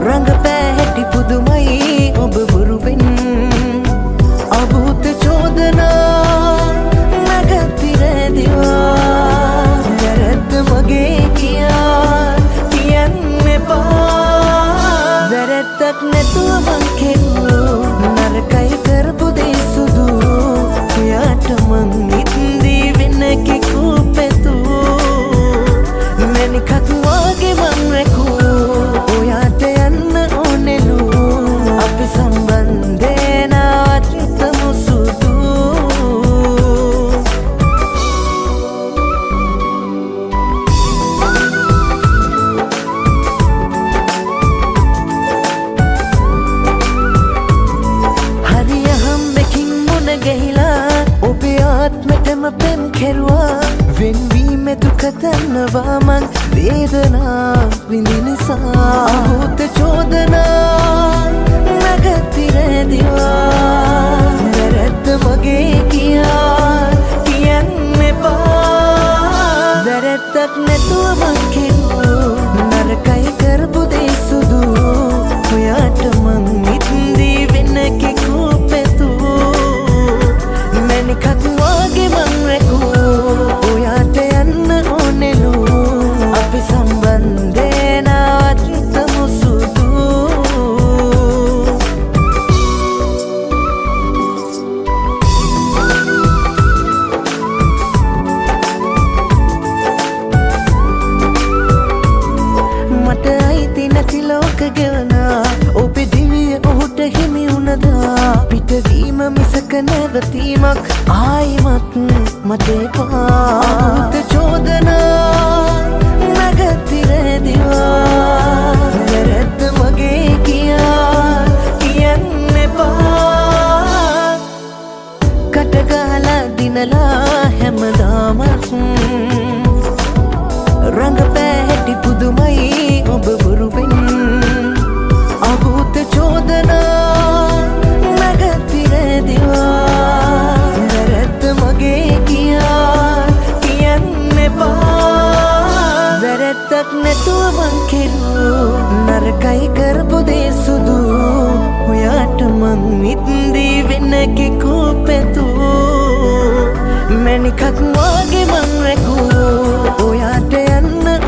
रंग पैटी पुदुमई ඔබ වරුවෙන් අභූත චෝදනා නැගතිර දිවා වැරද්ද මගේ කියන්න එපා වැරැද්දක් නැතුව මං කෙරුවෝ නරකයි කරපු දේ සුදු ඔයාට මං ඉන්දී වෙන කෙකු පැතුවෝ මැනිකක් වගේ මං රැකුවෝ ඔයාට යන්න ඕනෙලු අපි සම්බන්ධේ නවත්තමු සුදු හරිය හම්බකින් මුණ ගැහිලා ඔබේ ආත්මෙටම පෙම් කෙරුවා වෙන්වීම දුක දන්නවා මං වේදනා විඳින නිසා අභූත චෝදනා නැගතිර දිවා වැරද්ද මගේ කියන්න එපා වැරද්දක් නැතුව මං කෙරුවෝ නරකයි කරපු දේ සුදු ඔයාට මං ඉන්දී වෙන කෙකු පැතුවෝ මැනිකක් වගේ මං රැකුවෝ ඔයාට යන්න ඕනෙලු අපි සම්බන්ධේ නවත්තමු සුදු මට අයිති නැති ලෝක ගෙවනා ඔබේ දිවිය ඔහුට හිමි වුණදා පිටවීම මිසක නැවතීමක් ආයිමත් මට එපා අභූත චෝදනා නැගතිර දිවා වැරද්ද මගේ කියන්න එපා කටගහලා දිනලා හැමදාමත් रंग पैटी पुदुमई ඔබ වරුවෙන් අභූත චෝදනා නැගතිර දිවා වැරද්ද මගේ කියන්න එපා වැරද්දක් නැතුව මං කෙරුවෝ නරකයි කරපු දේ සුදු ඔයාට මං ඉන්දී වෙන කෙකු පැතුවෝ මැනිකක් වගේ මං රැකුවෝ ඔයාට යන්න